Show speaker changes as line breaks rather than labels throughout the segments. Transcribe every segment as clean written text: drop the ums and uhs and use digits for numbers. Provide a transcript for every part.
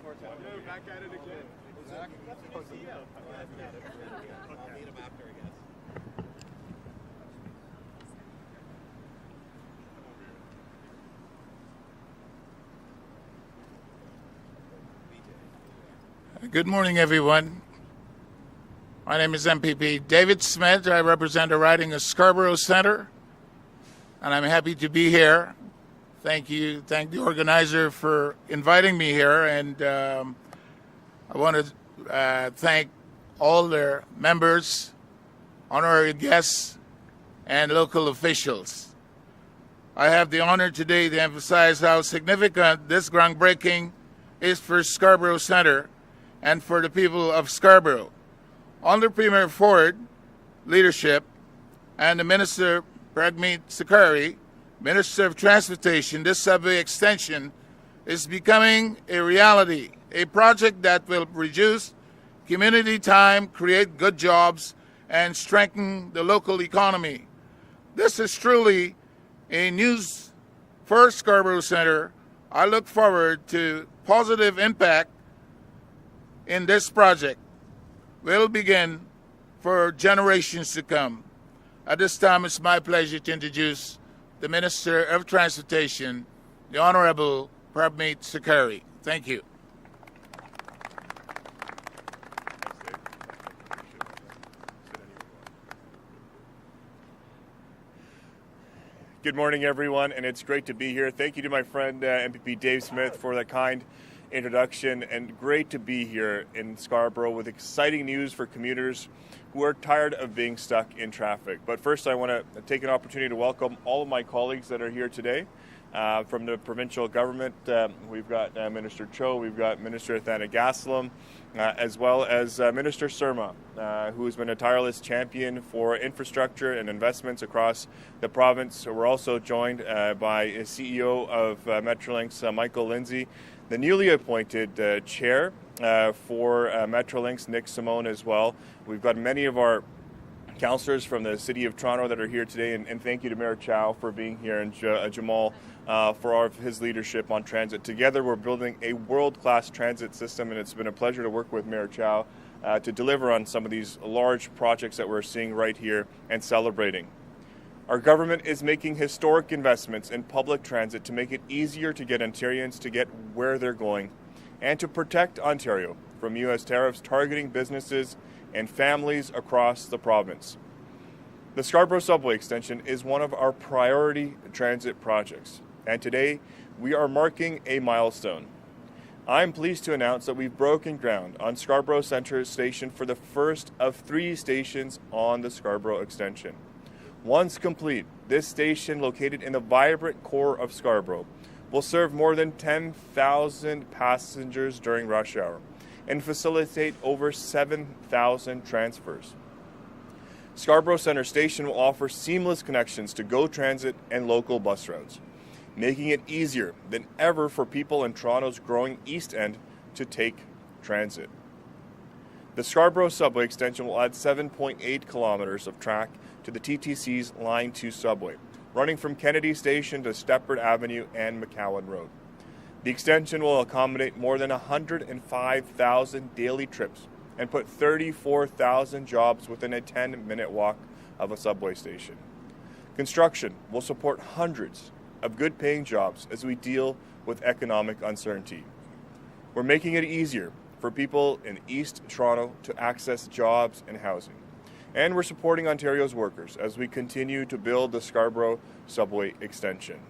Back at it again. Zach? I'll meet him after, I guess.
Good morning, everyone. My name is MPP David Smith. I represent the riding of Scarborough Centre, and I'm happy to be here. Thank you. Thank the organizer for inviting me here, and I want to thank all their members, honorary guests, and local officials. I have the honor today to emphasize how significant this groundbreaking is for Scarborough Centre and for the people of Scarborough. Under Premier Ford leadership and the Minister Prabmeet Sarkaria, Minister of Transportation, this subway extension is becoming a reality, a project that will reduce community time, create good jobs, and strengthen the local economy. This is truly a news for Scarborough Centre. I look forward to positive impact in this project will begin for generations to come. At this time, it's my pleasure to introduce the Minister of Transportation, the Honorable Prabmeet Sarkaria. Thank you.
Good morning, everyone, and it's great to be here. Thank you to my friend MPP Dave Smith for that kind introduction, and great to be here in Scarborough with exciting news for commuters who are tired of being stuck in traffic. But first, I want to take an opportunity to welcome all of my colleagues that are here today. From the provincial government, we've got Minister Chow, we've got Minister Thanagaslam, as well as Minister Surma, who has been a tireless champion for infrastructure and investments across the province. We're also joined by CEO of Metrolinx, Michael Lindsay, the newly appointed chair for Metrolinx, Nick Simone, as well. We've got many of our councillors from the City of Toronto that are here today, and thank you to Mayor Chow for being here, and Jamal for his leadership on transit. Together, we're building a world-class transit system, and it's been a pleasure to work with Mayor Chow to deliver on some of these large projects that we're seeing right here and celebrating. Our government is making historic investments in public transit to make it easier to get Ontarians to get where they're going and to protect Ontario from U.S. tariffs targeting businesses and families across the province. The Scarborough Subway Extension is one of our priority transit projects, and today we are marking a milestone. I'm pleased to announce that we've broken ground on Scarborough Centre Station for the first of 3 stations on the Scarborough Extension. Once complete, this station, located in the vibrant core of Scarborough, will serve more than 10,000 passengers during rush hour and facilitate over 7,000 transfers. Scarborough Centre Station will offer seamless connections to GO Transit and local bus routes, making it easier than ever for people in Toronto's growing East End to take transit. The Scarborough Subway Extension will add 7.8 kilometres of track to the TTC's Line 2 subway, running from Kennedy Station to Stepford Avenue and McCowan Road. The extension will accommodate more than 105,000 daily trips and put 34,000 jobs within a 10-minute walk of a subway station. Construction will support hundreds of good-paying jobs as we deal with economic uncertainty. We're making it easier for people in East Toronto to access jobs and housing. And we're supporting Ontario's workers as we continue to build the Scarborough Subway Extension.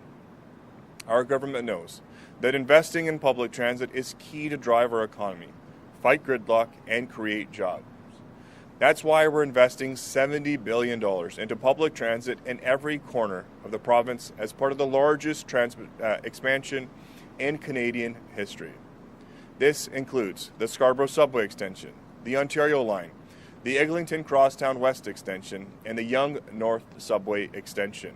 Our government knows that investing in public transit is key to drive our economy, fight gridlock, and create jobs. That's why we're investing $70 billion into public transit in every corner of the province as part of the largest transit expansion in Canadian history. This includes the Scarborough Subway Extension, the Ontario Line, the Eglinton Crosstown West Extension, and the Yonge North Subway Extension.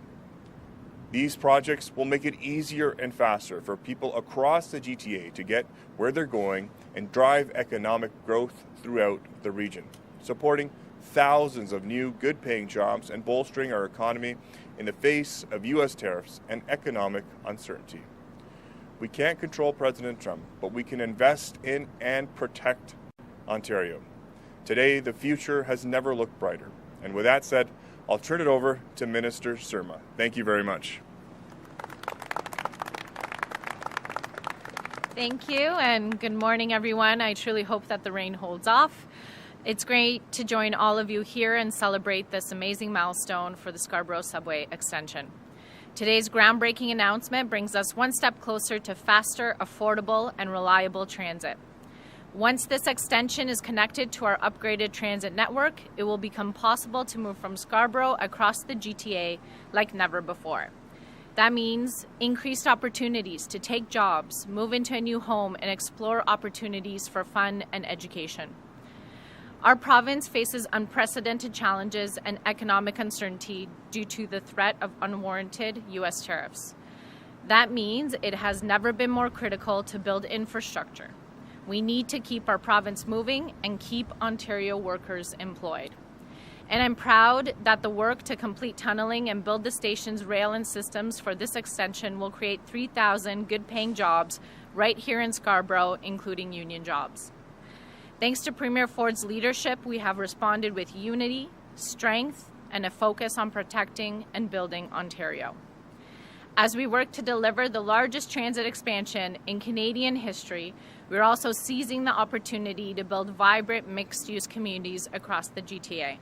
These projects will make it easier and faster for people across the GTA to get where they're going and drive economic growth throughout the region, supporting thousands of new good-paying jobs and bolstering our economy in the face of U.S. tariffs and economic uncertainty. We can't control President Trump, but we can invest in and protect Ontario. Today, the future has never looked brighter. And with that said, I'll turn it over to Minister Surma. Thank you very much.
Thank you, and good morning, everyone. I truly hope that the rain holds off. It's great to join all of you here and celebrate this amazing milestone for the Scarborough Subway extension. Today's groundbreaking announcement brings us one step closer to faster, affordable, and reliable transit. Once this extension is connected to our upgraded transit network, it will become possible to move from Scarborough across the GTA like never before. That means increased opportunities to take jobs, move into a new home, and explore opportunities for fun and education. Our province faces unprecedented challenges and economic uncertainty due to the threat of unwarranted U.S. tariffs. That means it has never been more critical to build infrastructure. We need to keep our province moving and keep Ontario workers employed. And I'm proud that the work to complete tunneling and build the station's rail and systems for this extension will create 3,000 good-paying jobs right here in Scarborough, including union jobs. Thanks to Premier Ford's leadership, we have responded with unity, strength, and a focus on protecting and building Ontario. As we work to deliver the largest transit expansion in Canadian history, we're also seizing the opportunity to build vibrant mixed-use communities across the GTA.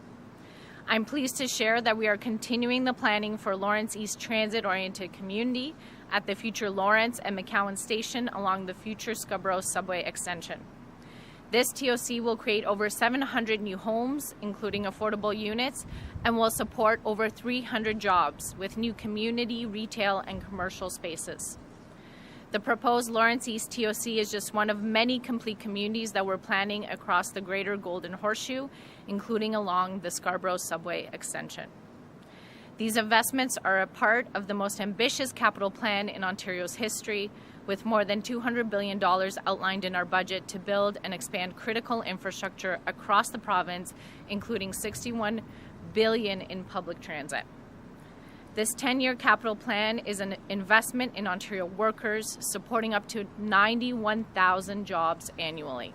I'm pleased to share that we are continuing the planning for Lawrence East transit-oriented community at the future Lawrence and McCowan Station along the future Scarborough Subway extension. This TOC will create over 700 new homes, including affordable units, and will support over 300 jobs with new community, retail, and commercial spaces. The proposed Lawrence East TOC is just one of many complete communities that we're planning across the greater Golden Horseshoe, including along the Scarborough Subway extension. These investments are a part of the most ambitious capital plan in Ontario's history, with more than $200 billion outlined in our budget to build and expand critical infrastructure across the province, including $61 billion in public transit. This 10-year capital plan is an investment in Ontario workers, supporting up to 91,000 jobs annually.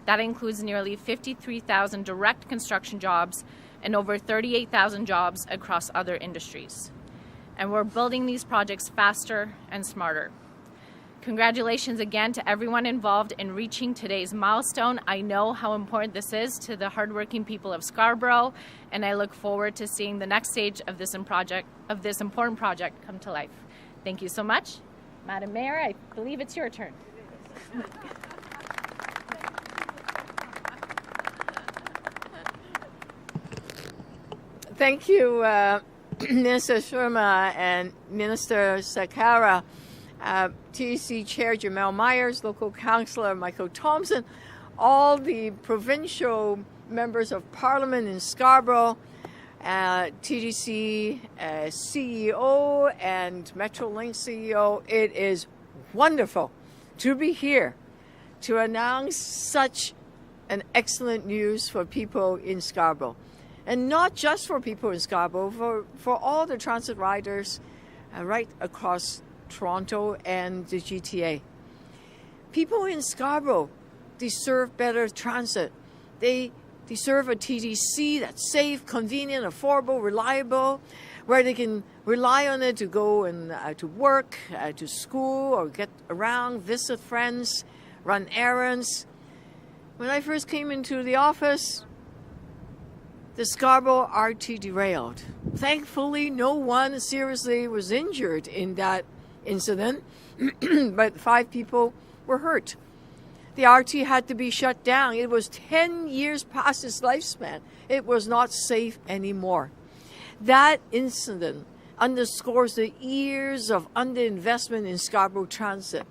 That includes nearly 53,000 direct construction jobs and over 38,000 jobs across other industries. And we're building these projects faster and smarter. Congratulations again to everyone involved in reaching today's milestone. I know how important this is to the hardworking people of Scarborough, and I look forward to seeing the next stage of this important project come to life. Thank you so much. Madam Mayor, I believe it's your turn.
Thank you, Minister Surma and Minister Sarkaria. TEC Chair Jamel Myers, local councillor Michael Thompson, all the provincial members of parliament in Scarborough, TDC CEO and Metrolink CEO. It is wonderful to be here to announce such an excellent news for people in Scarborough. And not just for people in Scarborough, for all the transit riders right across Toronto and the GTA. People in Scarborough deserve better transit. They deserve a TDC that's safe, convenient, affordable, reliable, where they can rely on it to go and to work, to school, or get around, visit friends, run errands. When I first came into the office, the Scarborough RT derailed. Thankfully, no one seriously was injured in that incident, but 5 people were hurt. The RT had to be shut down. It was 10 years past its lifespan. It was not safe anymore. That incident underscores the years of underinvestment in Scarborough Transit.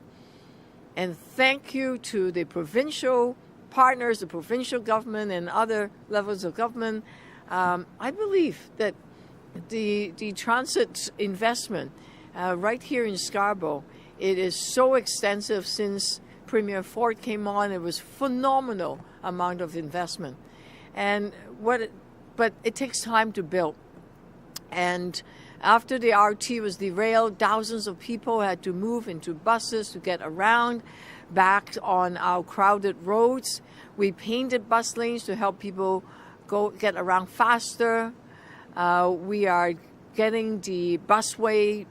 And thank you to the provincial partners, the provincial government and other levels of government. I believe that the transit investment right here in Scarborough, it is so extensive since Premier Ford came on. It was phenomenal amount of investment, but it takes time to build. And After the RT was derailed, thousands of people had to move into buses to get around back on our crowded roads. We painted bus lanes to help people get around faster. We are getting the busway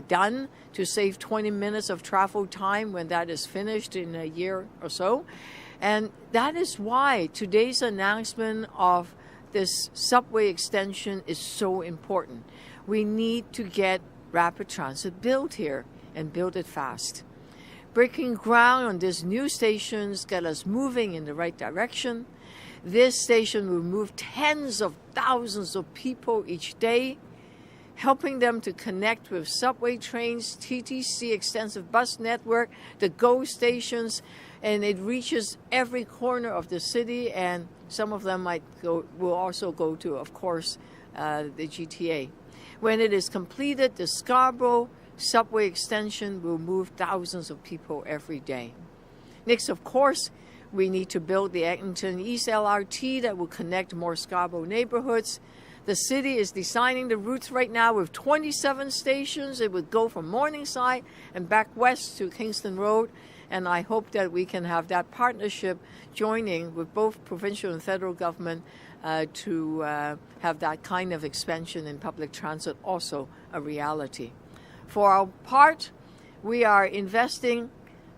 done to save 20 minutes of travel time when that is finished in a year or so. And that is why today's announcement of this subway extension is so important. We need to get rapid transit built here and build it fast. Breaking ground on these new stations get us moving in the right direction. This station will move tens of thousands of people each day, helping them to connect with subway trains, TTC extensive bus network, the GO stations, and it reaches every corner of the city, and some of them will also go to, of course, the GTA. When it is completed, the Scarborough subway extension will move thousands of people every day. Next, of course, we need to build the Eglinton East LRT that will connect more Scarborough neighborhoods. The city is designing the routes right now with 27 stations. It would go from Morningside and back west to Kingston Road. And I hope that we can have that partnership joining with both provincial and federal government to have that kind of expansion in public transit also a reality. For our part, we are investing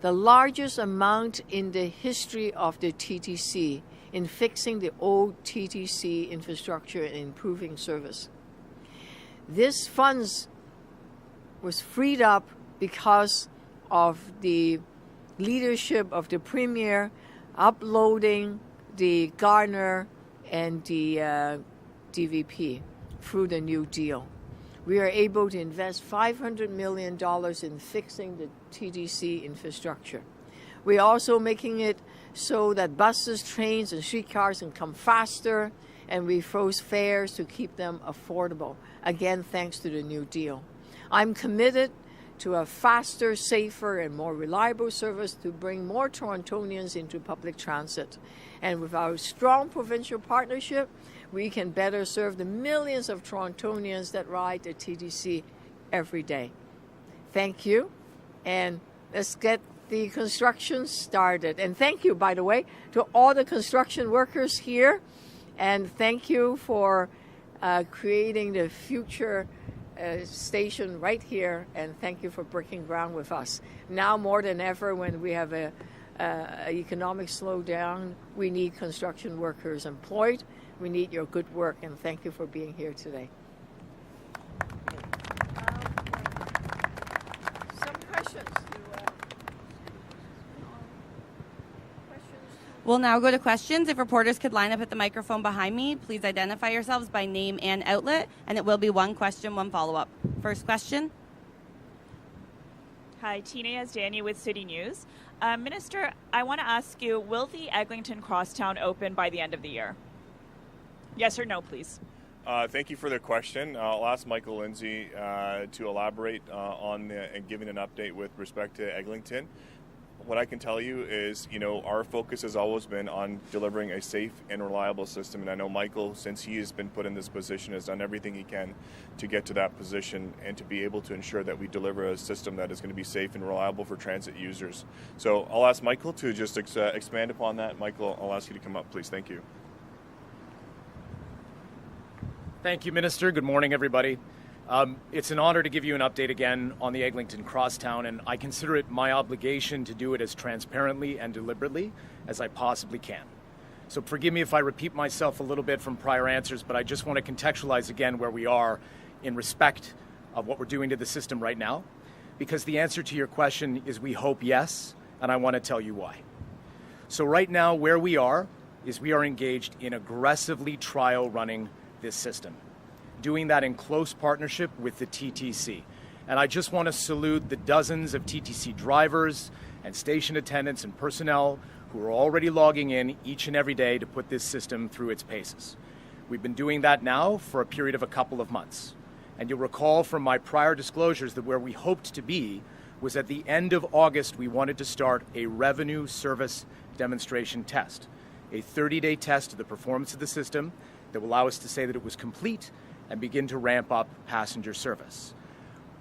the largest amount in the history of the TTC in fixing the old TTC infrastructure and improving service. This funds was freed up because of the leadership of the Premier uploading the Gardner and the DVP through the New Deal. We are able to invest $500 million in fixing the TTC infrastructure. We're also making it so that buses, trains, and streetcars can come faster, and we froze fares to keep them affordable, again, thanks to the New Deal. I'm committed to a faster, safer, and more reliable service to bring more Torontonians into public transit. And with our strong provincial partnership, we can better serve the millions of Torontonians that ride the TTC every day. Thank you, and let's get the construction started. And thank you, by the way, to all the construction workers here, and thank you for creating the future station right here, and thank you for breaking ground with us. Now more than ever, when we have an economic slowdown, we need construction workers employed. We need your good work, and thank you for being here today. Some questions.
We'll now go to questions. If reporters could line up at the microphone behind me, please identify yourselves by name and outlet, and it will be one question, one follow-up. First question.
Hi, Tina Yazdani with City News. Minister, I want to ask you, will the Eglinton Crosstown open by the end of the year? Yes or no, please.
Thank you for the question. I'll ask Michael Lindsay to elaborate on and giving an update with respect to Eglinton. What I can tell you is, our focus has always been on delivering a safe and reliable system. And I know Michael, since he has been put in this position, has done everything he can to get to that position and to be able to ensure that we deliver a system that is going to be safe and reliable for transit users. So I'll ask Michael to just expand upon that. Michael, I'll ask you to come up, please. Thank you.
Thank you, Minister. Good morning, everybody. It's an honor to give you an update again on the Eglinton Crosstown, and I consider it my obligation to do it as transparently and deliberately as I possibly can. So forgive me if I repeat myself a little bit from prior answers, but I just want to contextualize again where we are in respect of what we're doing to the system right now, because the answer to your question is we hope yes, and I want to tell you why. So right now where we are is we are engaged in aggressively trial running this system, doing that in close partnership with the TTC. And I just want to salute the dozens of TTC drivers and station attendants and personnel who are already logging in each and every day to put this system through its paces. We've been doing that now for a period of a couple of months. And you'll recall from my prior disclosures that where we hoped to be was at the end of August, we wanted to start a revenue service demonstration test, a 30-day test of the performance of the system that will allow us to say that it was complete and begin to ramp up passenger service.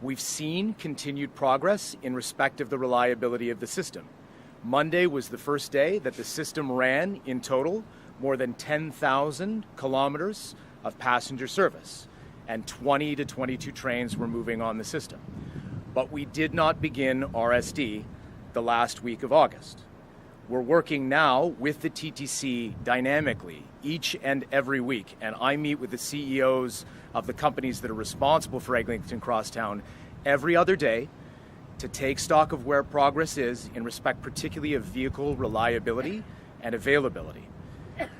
We've seen continued progress in respect of the reliability of the system. Monday was the first day that the system ran in total more than 10,000 kilometers of passenger service, and 20 to 22 trains were moving on the system. But we did not begin RSD the last week of August. We're working now with the TTC dynamically each and every week, and I meet with the CEOs of the companies that are responsible for Eglinton Crosstown every other day to take stock of where progress is in respect particularly of vehicle reliability and availability.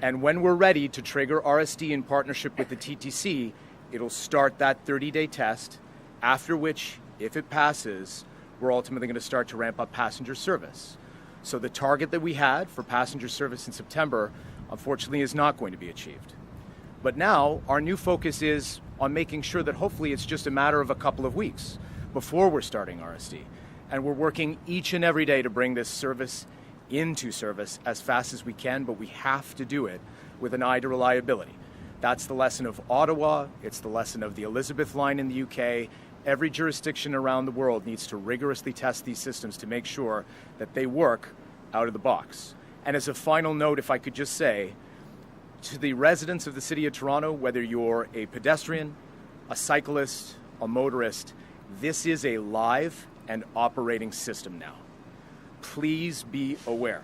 And when we're ready to trigger RSD in partnership with the TTC, it'll start that 30-day test, after which, if it passes, we're ultimately going to start to ramp up passenger service. So the target that we had for passenger service in September, unfortunately, is not going to be achieved. But now our new focus is on making sure that hopefully it's just a matter of a couple of weeks before we're starting RSD. And we're working each and every day to bring this service into service as fast as we can, but we have to do it with an eye to reliability. That's the lesson of Ottawa. It's the lesson of the Elizabeth line in the UK. Every jurisdiction around the world needs to rigorously test these systems to make sure that they work out of the box. And as a final note, if I could just say, to the residents of the City of Toronto, whether you're a pedestrian, a cyclist, a motorist, this is a live and operating system now. Please be aware.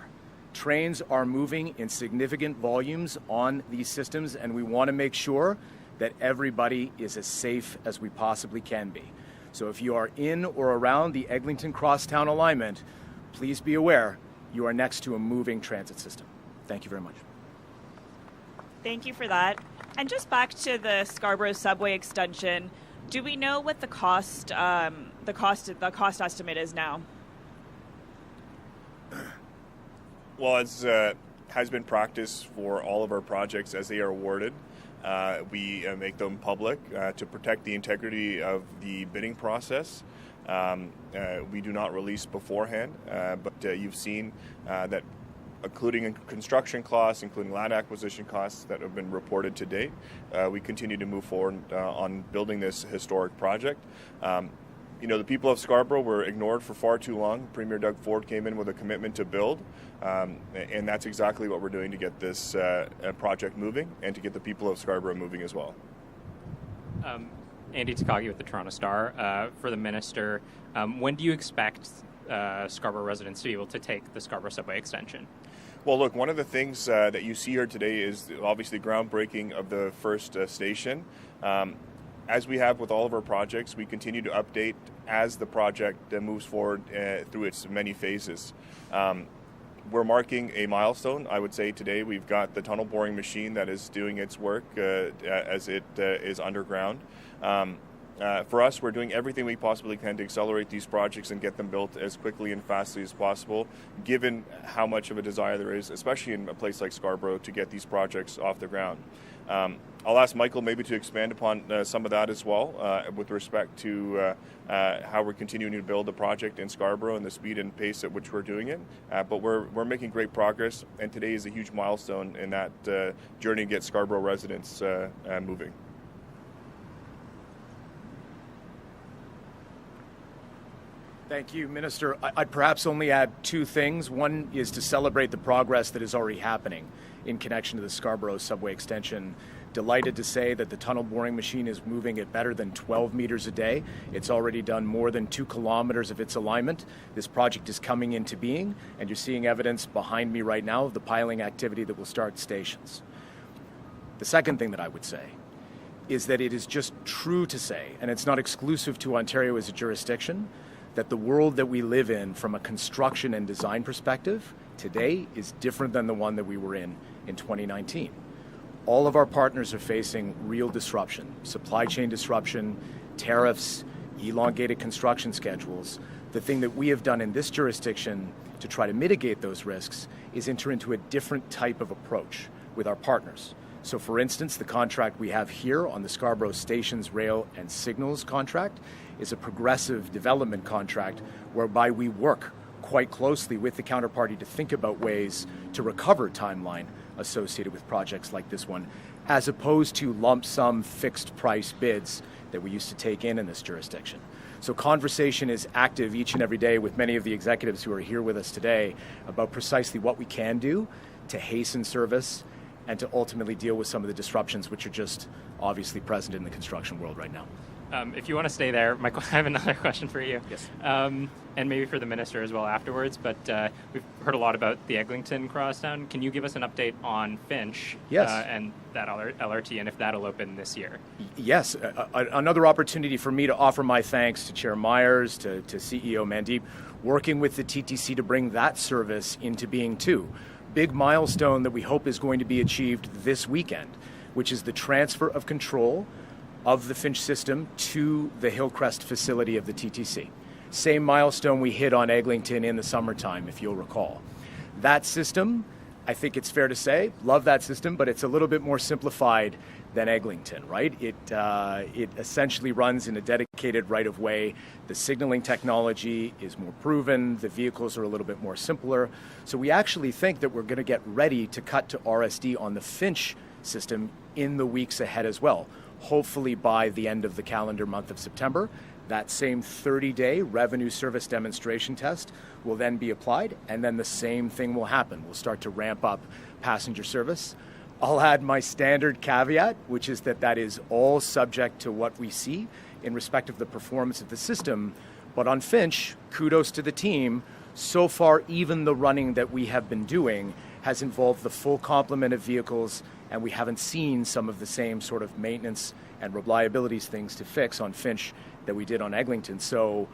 Trains are moving in significant volumes on these systems, and we want to make sure that everybody is as safe as we possibly can be. So if you are in or around the Eglinton Crosstown alignment, please be aware you are next to a moving transit system. Thank you very much.
Thank you for that. And just back to the Scarborough subway extension, do we know what the cost estimate is now?
Well, as has been practice for all of our projects as they are awarded, we make them public to protect the integrity of the bidding process. We do not release beforehand, but you've seen that including construction costs, including land acquisition costs that have been reported to date, we continue to move forward on building this historic project. The people of Scarborough were ignored for far too long. Premier Doug Ford came in with a commitment to build, and that's exactly what we're doing to get this project moving and to get the people of Scarborough moving as well.
Andy Takagi with the Toronto Star. For the Minister, when do you expect Scarborough residents to be able to take the Scarborough subway extension?
Well, look, one of the things that you see here today is obviously groundbreaking of the first station. As we have with all of our projects, we continue to update as the project moves forward through its many phases. We're marking a milestone. I would say today we've got the tunnel boring machine that is doing its work as it is underground. For us, we're doing everything we possibly can to accelerate these projects and get them built as quickly and fastly as possible, given how much of a desire there is, especially in a place like Scarborough, to get these projects off the ground. I'll ask Michael maybe to expand upon some of that as well with respect to how we're continuing to build the project in Scarborough and the speed and pace at which we're doing it. But we're making great progress, and today is a huge milestone in that journey to get Scarborough residents moving.
Thank you, Minister. I'd perhaps only add two things. One is to celebrate the progress that is already happening in connection to the Scarborough subway extension. Delighted to say that the tunnel boring machine is moving at better than 12 meters a day. It's already done more than 2 kilometers of its alignment. This project is coming into being, and you're seeing evidence behind me right now of the piling activity that will start stations. The second thing that I would say is that it is just true to say, and it's not exclusive to Ontario as a jurisdiction, that the world that we live in from a construction and design perspective today is different than the one that we were in 2019. All of our partners are facing real disruption, supply chain disruption, tariffs, elongated construction schedules. The thing that we have done in this jurisdiction to try to mitigate those risks is enter into a different type of approach with our partners. So for instance, the contract we have here on the Scarborough Stations, Rail and Signals contract is a progressive development contract whereby we work quite closely with the counterparty to think about ways to recover timeline associated with projects like this one, as opposed to lump sum fixed price bids that we used to take in this jurisdiction. So conversation is active each and every day with many of the executives who are here with us today about precisely what we can do to hasten service and to ultimately deal with some of the disruptions which are just obviously present in the construction world right now.
If you want to stay there, Michael, I have another question for you.
Yes.
And maybe for the minister as well afterwards, but we've heard a lot about the Eglinton Crosstown. Can you give us an update on Finch
Yes.
And that LRT and if that'll open this year?
Yes, another opportunity for me to offer my thanks to Chair Myers, to CEO Mandeep, working with the TTC to bring that service into being too. Big milestone that we hope is going to be achieved this weekend, which is the transfer of control of the Finch system to the Hillcrest facility of the TTC. Same milestone we hit on Eglinton in the summertime, if you'll recall. That system, I think it's fair to say, love that system, but it's a little bit more simplified than Eglinton, right? It essentially runs in a dedicated right-of-way. The signaling technology is more proven. The vehicles are a little bit more simpler. So we actually think that we're going to get ready to cut to RSD on the Finch system in the weeks ahead as well. Hopefully by the end of the calendar month of September, that same 30-day revenue service demonstration test will then be applied, and then the same thing will happen. We'll start to ramp up passenger service. I'll add my standard caveat, which is that is all subject to what we see in respect of the performance of the system. But on Finch, kudos to the team. So far, even the running that we have been doing has involved the full complement of vehicles, and we haven't seen some of the same sort of maintenance and reliability things to fix on Finch that we did on Eglinton. So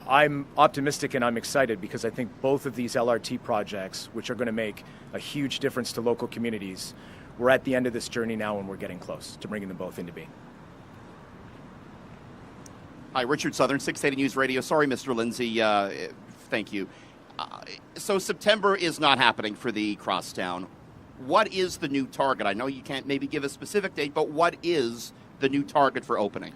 I'm optimistic and I'm excited because I think both of these LRT projects, which are going to make a huge difference to local communities, we're at the end of this journey now and we're getting close to bringing them both into being.
Hi, Richard Southern, 680 News Radio. Sorry, Mr. Lindsay. Thank you. So September is not happening for the Crosstown. What is the new target? I know you can't maybe give a specific date, but what is the new target for opening?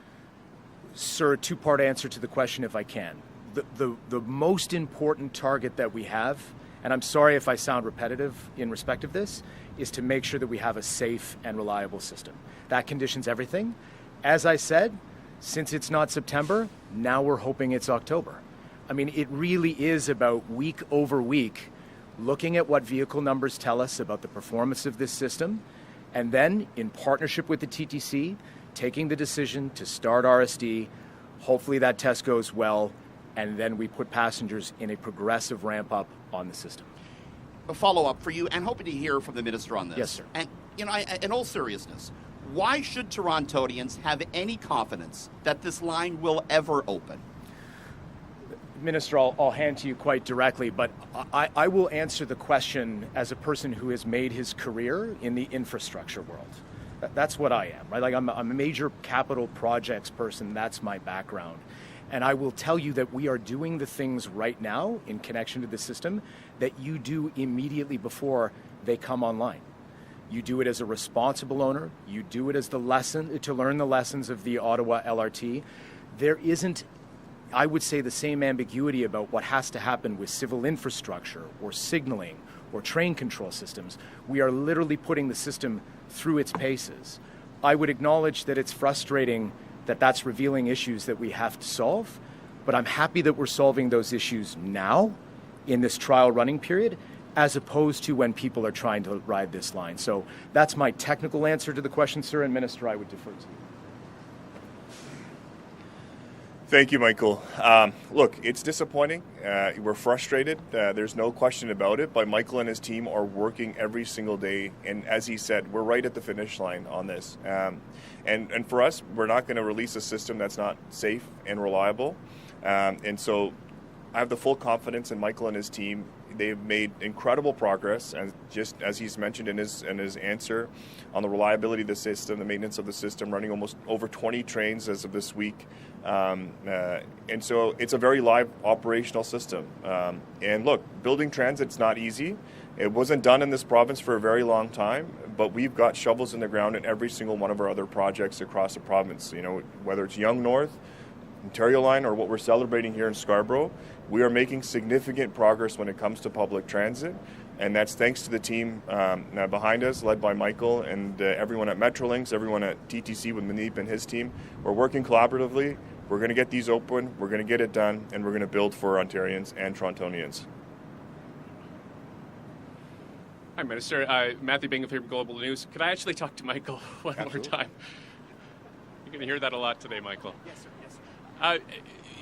Sir, a two-part answer to the question if I can. The most important target that we have, and I'm sorry if I sound repetitive in respect of this, is to make sure that we have a safe and reliable system. That conditions everything. As I said, since it's not September, now we're hoping it's October. I mean, it really is about week over week looking at what vehicle numbers tell us about the performance of this system, and then in partnership with the TTC, taking the decision to start RSD. Hopefully that test goes well, and then we put passengers in a progressive ramp up on the system.
A follow-up for you, and hoping to hear from the minister on this.
Yes, sir.
And, in all seriousness, why should Torontonians have any confidence that this line will ever open?
Minister, I'll hand to you quite directly, but I will answer the question as a person who has made his career in the infrastructure world. That's what I am, right? Like I'm a major capital projects person. That's my background. And I will tell you that we are doing the things right now in connection to the system that you do immediately before they come online. You do it as a responsible owner. You do it as the lesson to learn the lessons of the Ottawa LRT. There isn't, I would say, the same ambiguity about what has to happen with civil infrastructure or signaling or train control systems. We are literally putting the system through its paces. I would acknowledge that it's frustrating that that's revealing issues that we have to solve, but I'm happy that we're solving those issues now in this trial running period, as opposed to when people are trying to ride this line. So that's my technical answer to the question, sir, and Minister, I would defer to you.
Thank you, Michael. Look, it's disappointing. We're frustrated. There's no question about it. But Michael and his team are working every single day. And as he said, we're right at the finish line on this. And for us, we're not going to release a system that's not safe and reliable. And so I have the full confidence in Michael and his team. They've made incredible progress, and just as he's mentioned in his answer, on the reliability of the system, the maintenance of the system, running almost over 20 trains as of this week. And so it's a very live operational system. And look, building transit's not easy. It wasn't done in this province for a very long time, but we've got shovels in the ground in every single one of our other projects across the province. You know, whether it's Yonge North, Ontario line, or what we're celebrating here in Scarborough, we are making significant progress when it comes to public transit. And that's thanks to the team behind us, led by Michael and everyone at Metrolinx, everyone at TTC with Mandeep and his team. We're working collaboratively. We're going to get these open, we're going to get it done, and we're going to build for Ontarians and Torontonians.
Hi, Minister. Matthew Bingham here from Global News. Could I actually talk to Michael one more time? You're going to hear that a lot today, Michael.
Yes, sir. Yes, sir.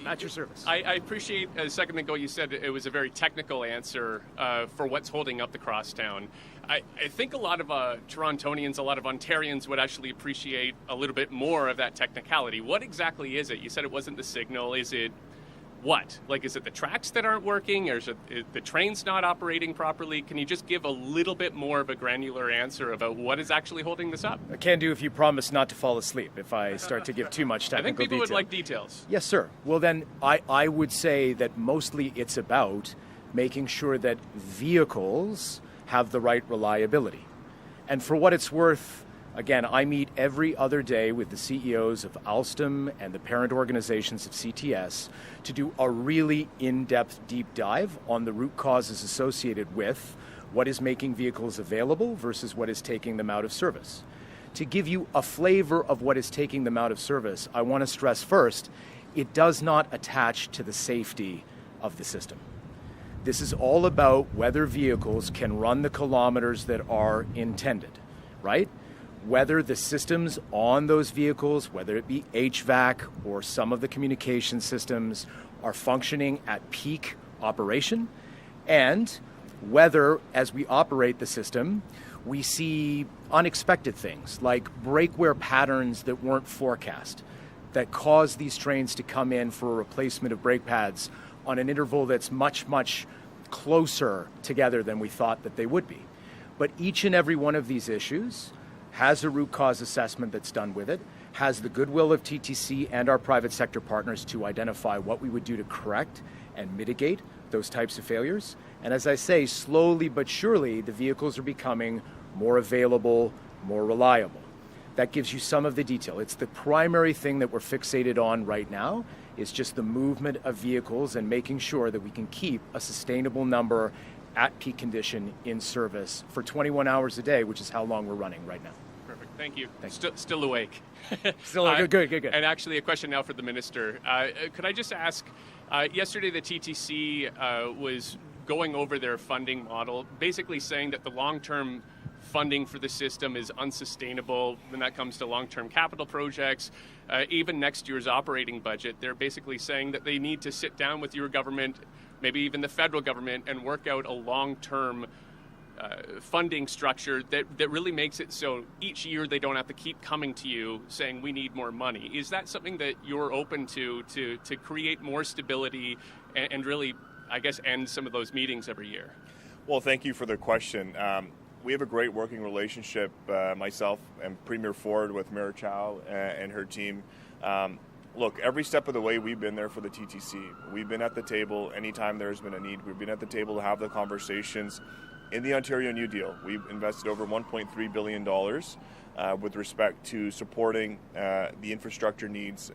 At your service.
I appreciate a second ago you said it was a very technical answer for what's holding up the crosstown. I think a lot of Torontonians, a lot of Ontarians would actually appreciate a little bit more of that technicality. What exactly is it? You said it wasn't the signal. Is it what? Like, is it the tracks that aren't working, or is the trains not operating properly? Can you just give a little bit more of a granular answer about what is actually holding this up?
I can do if you promise not to fall asleep if I start to give too much technical detail.
I think people would like details.
Yes, sir. Well, then I would say that mostly it's about making sure that vehicles have the right reliability. And for what it's worth, again, I meet every other day with the CEOs of Alstom and the parent organizations of CTS to do a really in-depth deep dive on the root causes associated with what is making vehicles available versus what is taking them out of service. To give you a flavor of what is taking them out of service, I want to stress first, it does not attach to the safety of the system. This is all about whether vehicles can run the kilometers that are intended, right? Whether the systems on those vehicles, whether it be HVAC or some of the communication systems, are functioning at peak operation, and whether, as we operate the system, we see unexpected things like brake wear patterns that weren't forecast, that cause these trains to come in for a replacement of brake pads on an interval that's much, much closer together than we thought that they would be. But each and every one of these issues has a root cause assessment that's done with it, has the goodwill of TTC and our private sector partners to identify what we would do to correct and mitigate those types of failures. And as I say, slowly but surely, the vehicles are becoming more available, more reliable. That gives you some of the detail. It's the primary thing that we're fixated on right now, is just the movement of vehicles and making sure that we can keep a sustainable number at peak condition in service for 21 hours a day, which is how long we're running right now.
Perfect. Thank you. Still awake.
Still awake. Good.
And actually, a question now for the minister. Could I just ask, yesterday the TTC was going over their funding model, basically saying that the long-term funding for the system is unsustainable when that comes to long-term capital projects. Even next year's operating budget, they're basically saying that they need to sit down with your government, maybe even the federal government, and work out a long-term funding structure that really makes it so each year they don't have to keep coming to you saying we need more money. Is that something that you're open to create more stability and really, I guess, end some of those meetings every year?
Well, thank you for the question. We have a great working relationship, myself and Premier Ford, with Mayor Chow and her team. Look, every step of the way, we've been there for the TTC. We've been at the table anytime there's been a need. We've been at the table to have the conversations. In the Ontario New Deal, we've invested over $1.3 billion with respect to supporting the infrastructure needs,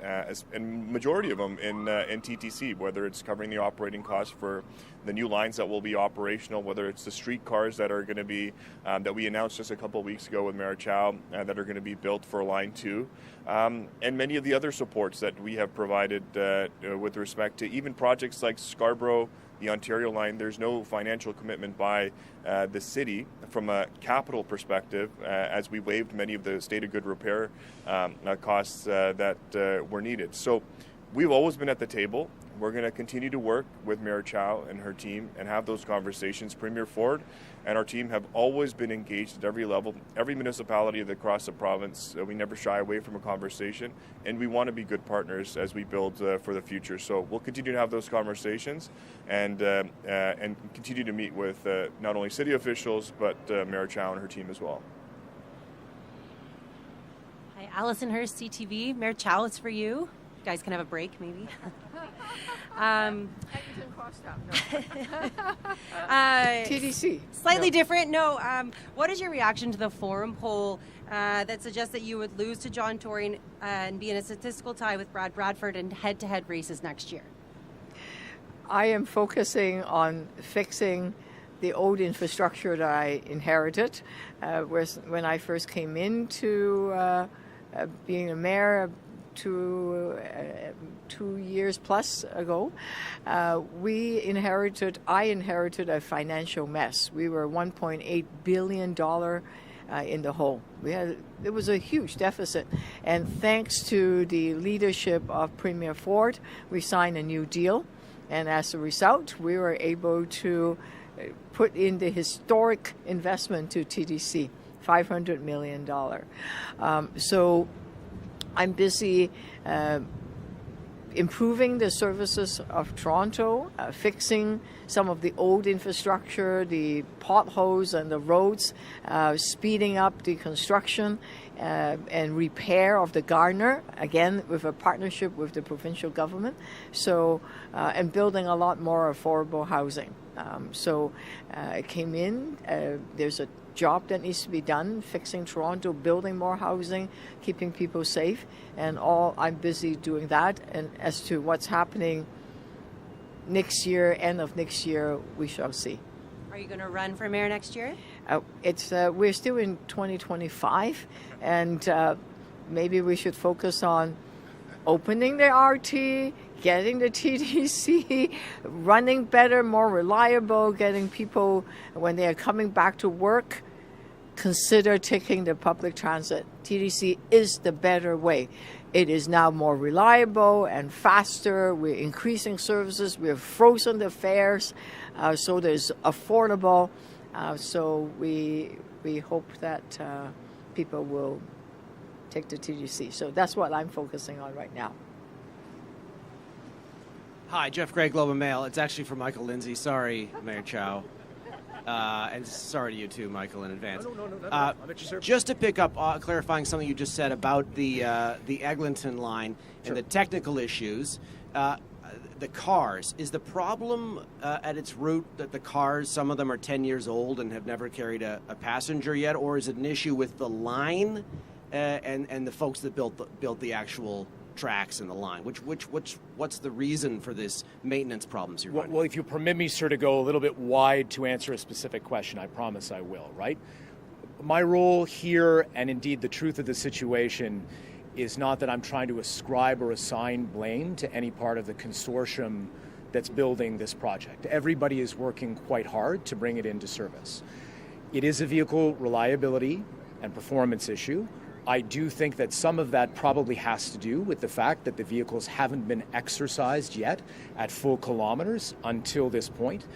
and majority of them in TTC, whether it's covering the operating costs for the new lines that will be operational, whether it's the streetcars that are going to be, that we announced just a couple of weeks ago with Mayor Chow, that are going to be built for Line 2, and many of the other supports that we have provided with respect to even projects like Scarborough, the Ontario line. There's no financial commitment by the city from a capital perspective, as we waived many of the state of good repair costs that were needed. So we've always been at the table. We're going to continue to work with Mayor Chow and her team and have those conversations. Premier Ford and our team have always been engaged at every level, every municipality across the province. We never shy away from a conversation, and we want to be good partners as we build for the future. So we'll continue to have those conversations and continue to meet with not only city officials, but Mayor Chow and her team as well.
Hi, Allison Hurst, CTV. Mayor Chow, it's for you. guys can have a break, maybe.
TDC.
Slightly different. No. What is your reaction to the forum poll that suggests that you would lose to John Tory and be in a statistical tie with Brad Bradford in head-to-head races next year?
I am focusing on fixing the old infrastructure that I inherited. When I first came into being a mayor 2 years plus ago, I inherited a financial mess. We were $1.8 billion in the hole. It was a huge deficit. And thanks to the leadership of Premier Ford, we signed a new deal. And as a result, we were able to put in the historic investment to TDC, $500 million. So I'm busy improving the services of Toronto, fixing some of the old infrastructure, the potholes and the roads, speeding up the construction and repair of the Gardner, again with a partnership with the provincial government, and building a lot more affordable housing. I came in, there's a job that needs to be done, fixing Toronto, building more housing, keeping people safe, and I'm busy doing that. And as to what's happening next year, end of next year, we shall see.
Are you going to run for mayor next year?
We're still in 2025, and maybe we should focus on opening the RT, getting the TDC running better, more reliable, getting people, when they are coming back to work, consider taking the public transit. TDC is the better way. It is now more reliable and faster. We're increasing services. We've frozen the fares, so there's affordable. So we hope that people will take the TDC. So that's what I'm focusing on right now.
Hi, Jeff Gray, Globe and Mail. It's actually for Michael Lindsay. Sorry, Mayor Chow. And sorry to you too, Michael, in advance.
No. I'm at your service.
Just to pick up, clarifying something you just said about the Eglinton line and the technical issues. The cars, is the problem at its root that the cars, some of them are 10 years old and have never carried a passenger yet, or is it an issue with the line and the folks that built the actual tracks in the line? What's the reason for this maintenance problems you're running?
Well, if you permit me, sir, to go a little bit wide to answer a specific question, I promise I will, right? My role here, and indeed the truth of the situation, is not that I'm trying to ascribe or assign blame to any part of the consortium that's building this project. Everybody is working quite hard to bring it into service. It is a vehicle reliability and performance issue. I do think that some of that probably has to do with the fact that the vehicles haven't been exercised yet at full kilometers until this point.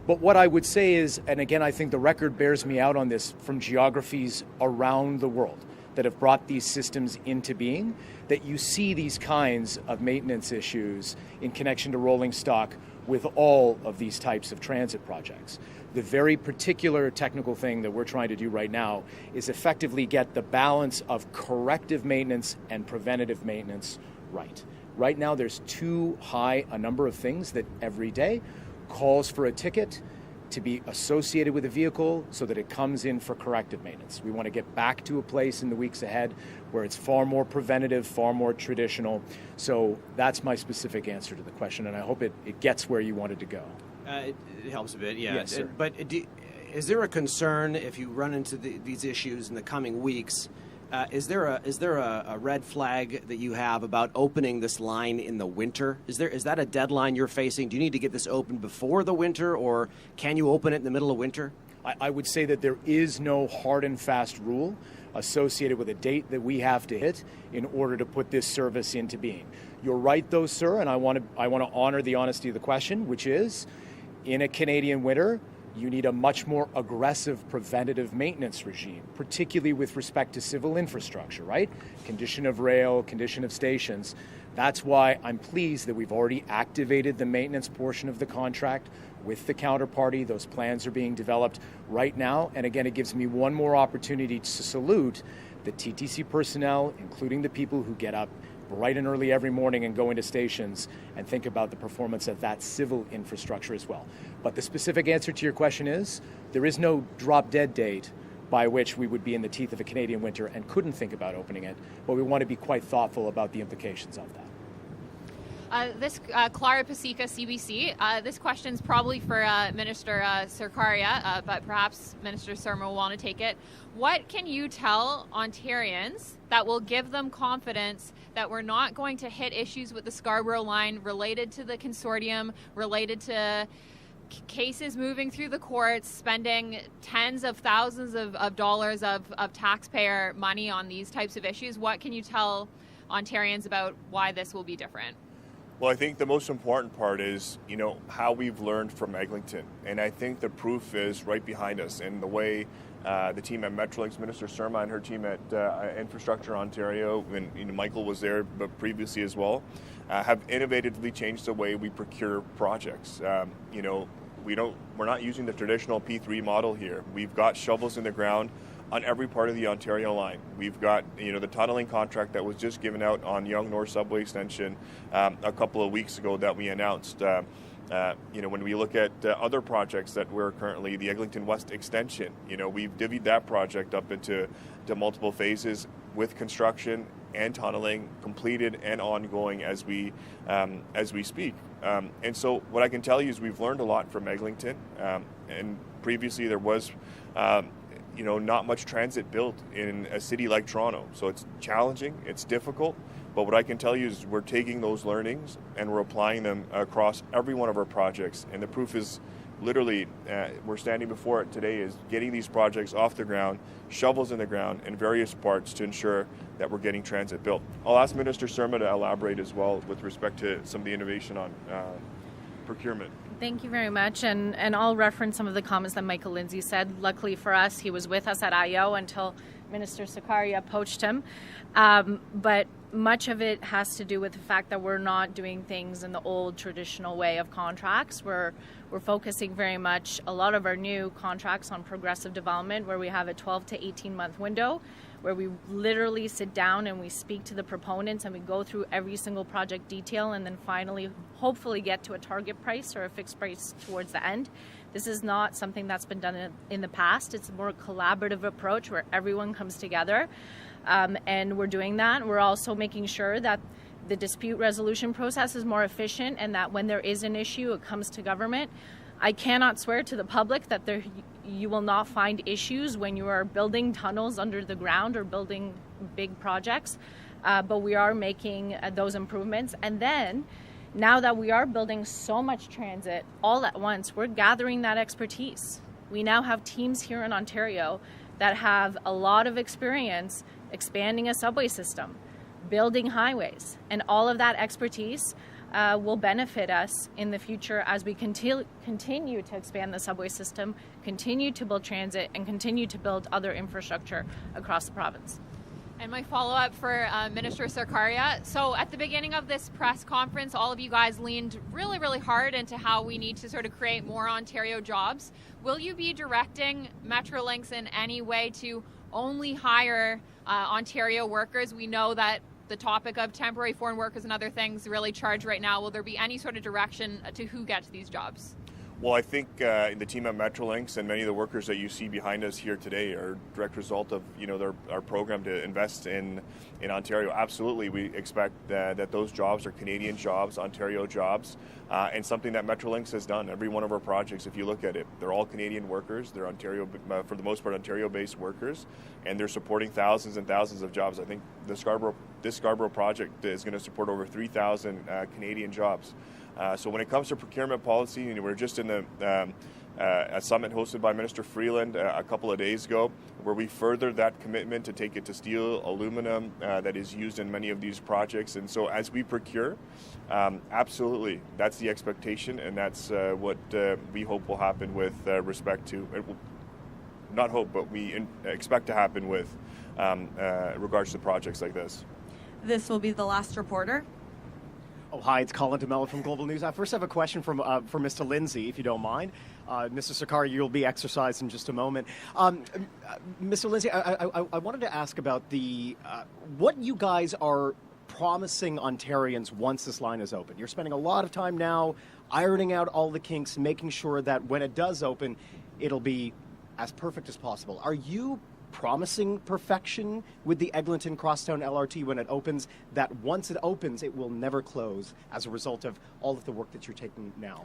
But what I would say is, and again, I think the record bears me out on this from geographies around the world that have brought these systems into being, that you see these kinds of maintenance issues in connection to rolling stock with all of these types of transit projects. The very particular technical thing that we're trying to do right now is effectively get the balance of corrective maintenance and preventative maintenance right. Right now, there's too high a number of things that every day calls for a ticket to be associated with a vehicle so that it comes in for corrective maintenance. We want to get back to a place in the weeks ahead where it's far more preventative, far more traditional. So that's my specific answer to the question, and I hope it gets where you wanted to go.
It helps a bit, yeah.
Yes, sir.
But is there a concern if you run into these issues in the coming weeks? Is there a red flag that you have about opening this line in the winter? Is that a deadline you're facing? Do you need to get this open before the winter, or can you open it in the middle of winter?
I would say that there is no hard and fast rule associated with a date that we have to hit in order to put this service into being. You're right, though, sir, and I want to honor the honesty of the question, which is, in a Canadian winter, you need a much more aggressive preventative maintenance regime, particularly with respect to civil infrastructure, right? Condition of rail, condition of stations. That's why I'm pleased that we've already activated the maintenance portion of the contract with the counterparty. Those plans are being developed right now. And again, it gives me one more opportunity to salute the TTC personnel, including the people who get up bright and early every morning and go into stations and think about the performance of that civil infrastructure as well. But the specific answer to your question is, there is no drop-dead date by which we would be in the teeth of a Canadian winter and couldn't think about opening it, but we want to be quite thoughtful about the implications of that.
Clara Pasica, CBC. This question is probably for Minister Sarkaria, but perhaps Minister Surma will want to take it. What can you tell Ontarians that will give them confidence that we're not going to hit issues with the Scarborough line related to the consortium, related to cases moving through the courts, spending tens of thousands of dollars of taxpayer money on these types of issues? What can you tell Ontarians about why this will be different?
Well, I think the most important part is, how we've learned from Eglinton. And I think the proof is right behind us in the way the team at Metrolinx, Minister Surma and her team at Infrastructure Ontario, and Michael was there but previously as well, have innovatively changed the way we procure projects. We're not using the traditional P3 model here. We've got shovels in the ground on every part of the Ontario line. We've got, the tunneling contract that was just given out on Yonge North Subway Extension a couple of weeks ago that we announced. When we look at other projects that we're currently, the Eglinton West Extension, we've divvied that project up into multiple phases with construction and tunneling completed and ongoing as we speak. And so what I can tell you is we've learned a lot from Eglinton. And previously there was not much transit built in a city like Toronto. So it's challenging, it's difficult, but what I can tell you is we're taking those learnings and we're applying them across every one of our projects. And the proof is literally, we're standing before it today, is getting these projects off the ground, shovels in the ground, in various parts to ensure that we're getting transit built. I'll ask Minister Surma to elaborate as well with respect to some of the innovation on procurement.
Thank you very much, and I'll reference some of the comments that Michael Lindsay said. Luckily for us, he was with us at I.O. until Minister Sarkaria poached him. But much of it has to do with the fact that we're not doing things in the old traditional way of contracts. We're focusing very much a lot of our new contracts on progressive development, where we have a 12 to 18 month window, where we literally sit down and we speak to the proponents and we go through every single project detail and then finally hopefully get to a target price or a fixed price towards the end. This is not something that's been done in the past. It's a more collaborative approach where everyone comes together, and we're doing that. We're also making sure that the dispute resolution process is more efficient and that when there is an issue, it comes to government. I cannot swear to the public that you will not find issues when you are building tunnels under the ground or building big projects, but we are making those improvements. And then, now that we are building so much transit all at once, we're gathering that expertise. We now have teams here in Ontario that have a lot of experience expanding a subway system, building highways, and all of that expertise will benefit us in the future as we continue to expand the subway system, continue to build transit, and continue to build other infrastructure across the province.
And my follow-up for Minister Sarkaria. So at the beginning of this press conference, all of you guys leaned really, really hard into how we need to sort of create more Ontario jobs. Will you be directing Metrolinx in any way to only hire Ontario workers? We know that the topic of temporary foreign workers and other things really charged right now. Will there be any sort of direction to who gets these jobs?
Well, I think the team at Metrolinx and many of the workers that you see behind us here today are a direct result of our program to invest in Ontario. Absolutely, we expect that those jobs are Canadian jobs, Ontario jobs, and something that Metrolinx has done. Every one of our projects, if you look at it, they're all Canadian workers. They're Ontario, for the most part, Ontario-based workers, and they're supporting thousands and thousands of jobs. I think this Scarborough project is going to support over 3,000 Canadian jobs. So when it comes to procurement policy, we're just in a summit hosted by Minister Freeland a couple of days ago, where we furthered that commitment to take it to steel, aluminum that is used in many of these projects. And so as we procure, absolutely, that's the expectation, and that's what we hope will happen with respect to, not hope, but we expect to happen with regards to projects like this.
This will be the last reporter.
Oh, hi, it's Colin DeMello from Global News. I first have a question for Mr. Lindsay, if you don't mind. Mr. Sarkaria, you'll be exercised in just a moment. Mr. Lindsay, I wanted to ask about what you guys are promising Ontarians once this line is open? You're spending a lot of time now ironing out all the kinks, making sure that when it does open, it'll be as perfect as possible. Are you promising perfection with the Eglinton Crosstown LRT when it opens, that once it opens, it will never close as a result of all of the work that you're taking now?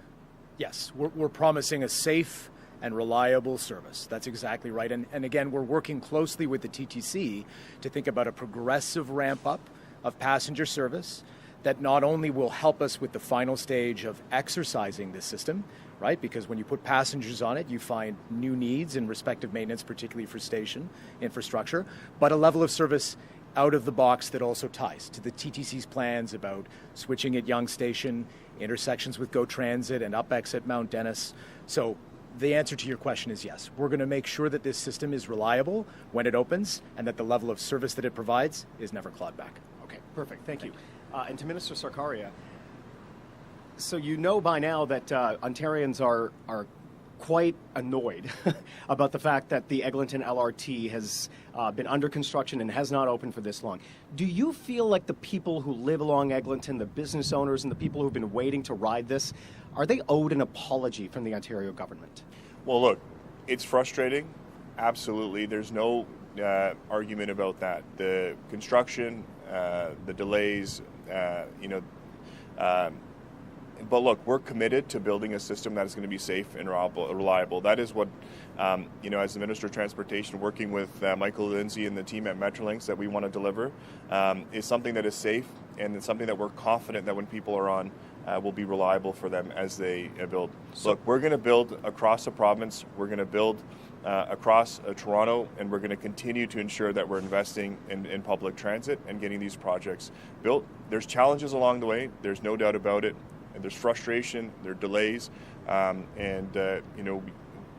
Yes, we're promising a safe and reliable service. That's exactly right. And again, we're working closely with the TTC to think about a progressive ramp up of passenger service that not only will help us with the final stage of exercising this system, right? Because when you put passengers on it, you find new needs in respective maintenance, particularly for station infrastructure, but a level of service out of the box that also ties to the TTC's plans about switching at Yonge Station, intersections with GO Transit and UpX at Mount Dennis. So the answer to your question is yes. We're going to make sure that this system is reliable when it opens and that the level of service that it provides is never clawed back.
Okay, perfect. Thank you. And to Minister Sarkaria, so you know by now that Ontarians are quite annoyed about the fact that the Eglinton LRT has been under construction and has not opened for this long. Do you feel like the people who live along Eglinton, the business owners and the people who've been waiting to ride this, are they owed an apology from the Ontario government?
Well, look, it's frustrating. Absolutely. There's no argument about that. The construction, the delays, but look, we're committed to building a system that is going to be safe and reliable. That is what, as the Minister of Transportation, working with Michael Lindsay and the team at Metrolinx, that we want to deliver, is something that is safe and it's something that we're confident that when people are on, will be reliable for them as they build. Look, we're going to build across the province. We're going to build across Toronto, and we're going to continue to ensure that we're investing in public transit and getting these projects built. There's challenges along the way. There's no doubt about it. And there's frustration, there are delays,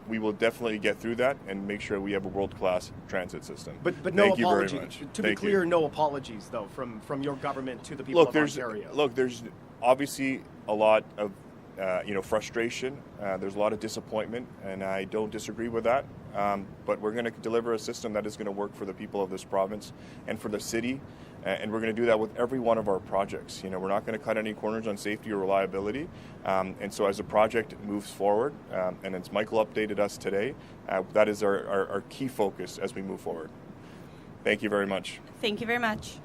we will definitely get through that and make sure we have a world-class transit system.
But no
Thank
apologies.
you very much.
To be clear, no apologies, though, from your government to the people of Ontario.
Look, there's obviously a lot of frustration. There's a lot of disappointment, and I don't disagree with that. But we're going to deliver a system that is going to work for the people of this province and for the city. And we're going to do that with every one of our projects. We're not going to cut any corners on safety or reliability. And so as the project moves forward, and as Michael updated us today, that is our key focus as we move forward. Thank you very much.
Thank you very much.